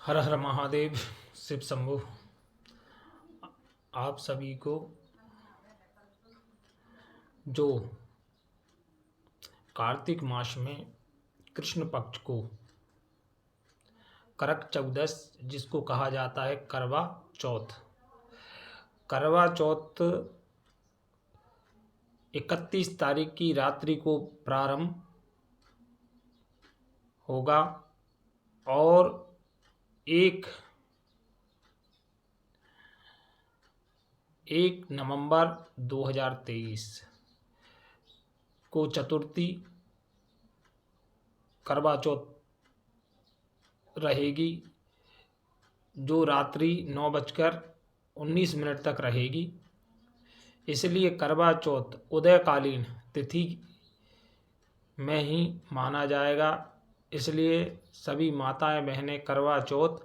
हर हर महादेव। शिव शंभु। आप सभी को जो कार्तिक मास में कृष्ण पक्ष को करक चौदस जिसको कहा जाता है करवा चौथ, करवा चौथ 31 तारीख की रात्रि को प्रारंभ होगा और 1 नवंबर 2023 को चतुर्थी करवा चौथ रहेगी, जो रात्रि 9:19 तक रहेगी। इसलिए करवा चौथ उदयकालीन तिथि में ही माना जाएगा। इसलिए सभी माताएं बहनें करवा चौथ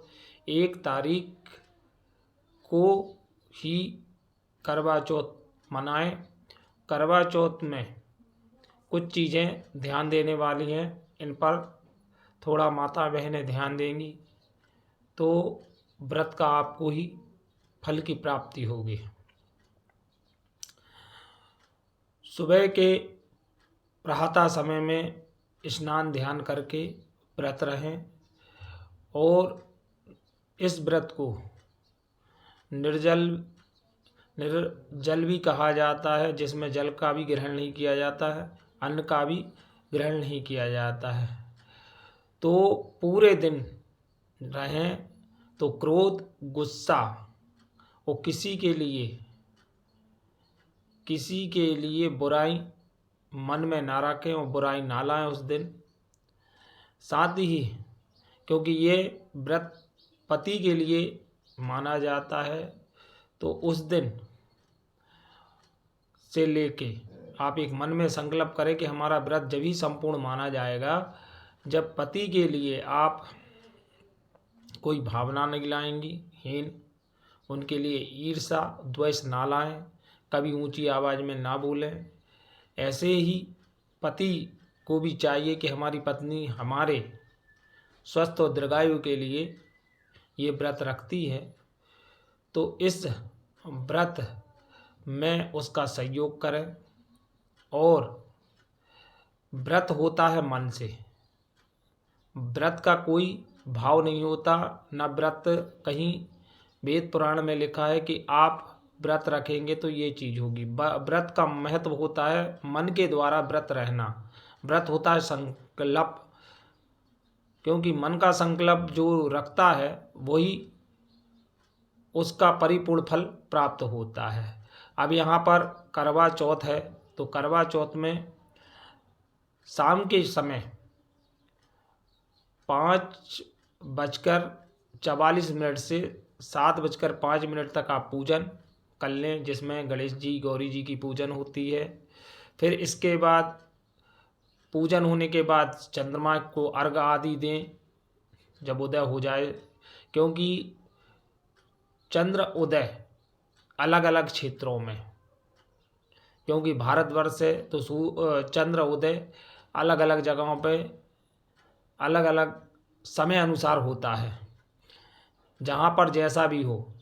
1 तारीख को ही करवा चौथ मनाएं। करवा चौथ में कुछ चीज़ें ध्यान देने वाली हैं, इन पर थोड़ा माता बहनें ध्यान देंगी तो व्रत का आपको ही फल की प्राप्ति होगी। सुबह के प्रातः समय में स्नान ध्यान करके व्रत रहें और इस व्रत को निर्जल भी कहा जाता है, जिसमें जल का भी ग्रहण नहीं किया जाता है, अन्न का भी ग्रहण नहीं किया जाता है। तो पूरे दिन रहें तो क्रोध गुस्सा और किसी के लिए बुराई मन में ना रखें और बुराई ना लाएं उस दिन। साथ ही क्योंकि ये व्रत पति के लिए माना जाता है, तो उस दिन से लेके आप एक मन में संकल्प करें कि हमारा व्रत जब ही संपूर्ण माना जाएगा जब पति के लिए आप कोई भावना नहीं लाएंगी हीन, उनके लिए ईर्ष्या द्वेष ना लाएं, कभी ऊंची आवाज़ में ना बोलें। ऐसे ही पति को भी चाहिए कि हमारी पत्नी हमारे स्वस्थ और दीर्घायु के लिए ये व्रत रखती है, तो इस व्रत में उसका सहयोग करें। और व्रत होता है मन से, व्रत का कोई भाव नहीं होता, न व्रत कहीं वेद पुराण में लिखा है कि आप व्रत रखेंगे तो ये चीज़ होगी। व्रत का महत्व होता है मन के द्वारा व्रत रहना। व्रत होता है संकल्प, क्योंकि मन का संकल्प जो रखता है वही उसका परिपूर्ण फल प्राप्त होता है। अब यहाँ पर करवा चौथ है, तो करवा चौथ में शाम के समय 5:44 से 7:05 तक आप पूजन कर लें, जिसमें गणेश जी गौरी जी की पूजन होती है। फिर इसके बाद पूजन होने के बाद चंद्रमा को अर्घ आदि दें जब उदय हो जाए, क्योंकि चंद्र उदय अलग अलग क्षेत्रों में, क्योंकि भारतवर्ष है तो चंद्र उदय अलग अलग जगहों पे अलग अलग समय अनुसार होता है, जहाँ पर जैसा भी हो।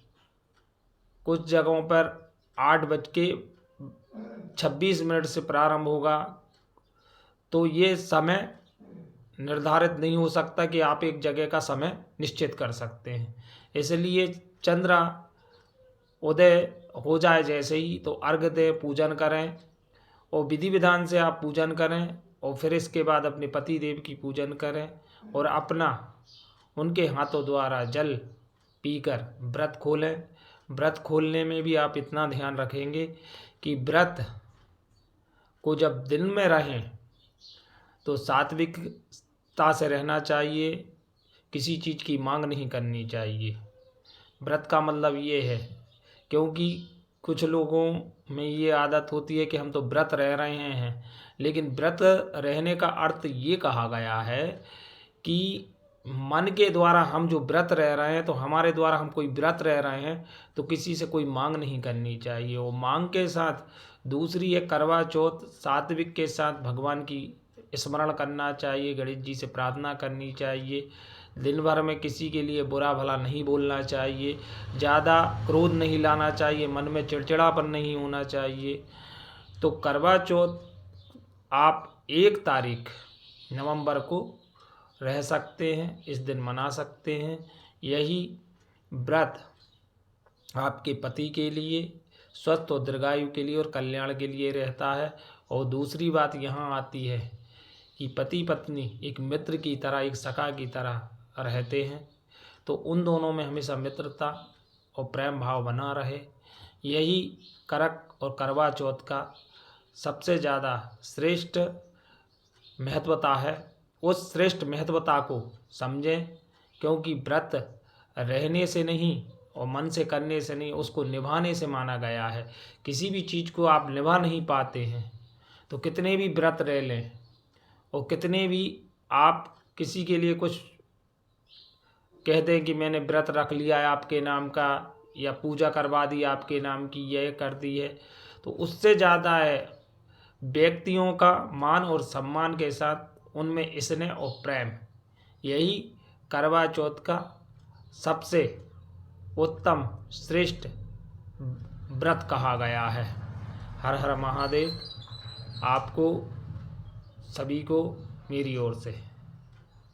कुछ जगहों पर 8:26 से प्रारंभ होगा, तो ये समय निर्धारित नहीं हो सकता कि आप एक जगह का समय निश्चित कर सकते हैं। इसलिए चंद्र उदय हो जाए जैसे ही तो अर्घ दें, पूजन करें और विधि विधान से आप पूजन करें और फिर इसके बाद अपने पति देव की पूजन करें और अपना उनके हाथों द्वारा जल पीकर व्रत खोलें। व्रत खोलने में भी आप इतना ध्यान रखेंगे कि व्रत को जब दिन में रहें तो सात्विकता से रहना चाहिए, किसी चीज़ की मांग नहीं करनी चाहिए। व्रत का मतलब ये है, क्योंकि कुछ लोगों में ये आदत होती है कि हम तो व्रत रह रहे हैं, लेकिन व्रत रहने का अर्थ ये कहा गया है कि मन के द्वारा हम जो व्रत रह रहे हैं, तो हमारे द्वारा हम कोई व्रत रह रहे हैं तो किसी से कोई मांग नहीं करनी चाहिए। वो मांग के साथ दूसरी है करवा चौथ, सात्विक के साथ भगवान की स्मरण करना चाहिए, गणेश जी से प्रार्थना करनी चाहिए, दिन भर में किसी के लिए बुरा भला नहीं बोलना चाहिए, ज़्यादा क्रोध नहीं लाना चाहिए, मन में चिड़चिड़ापन नहीं होना चाहिए। तो करवा चौथ आप 1 तारीख नवंबर को रह सकते हैं, इस दिन मना सकते हैं। यही व्रत आपके पति के लिए स्वस्थ और दीर्घायु के लिए और कल्याण के लिए रहता है। और दूसरी बात यहाँ आती है कि पति पत्नी एक मित्र की तरह, एक सखा की तरह रहते हैं, तो उन दोनों में हमेशा मित्रता और प्रेम भाव बना रहे। यही करक और करवा चौथ का सबसे ज़्यादा श्रेष्ठ महत्वता है। उस श्रेष्ठ महत्वता को समझें, क्योंकि व्रत रहने से नहीं और मन से करने से नहीं, उसको निभाने से माना गया है। किसी भी चीज़ को आप निभा नहीं पाते हैं तो कितने भी व्रत रह लें और कितने भी आप किसी के लिए कुछ कह दें कि मैंने व्रत रख लिया है आपके नाम का, या पूजा करवा दी आपके नाम की, यह कर दी है, तो उससे ज़्यादा है व्यक्तियों का मान और सम्मान के साथ उनमें स्नेह और प्रेम। यही करवा चौथ का सबसे उत्तम श्रेष्ठ व्रत कहा गया है। हर हर महादेव। आपको सभी को मेरी ओर से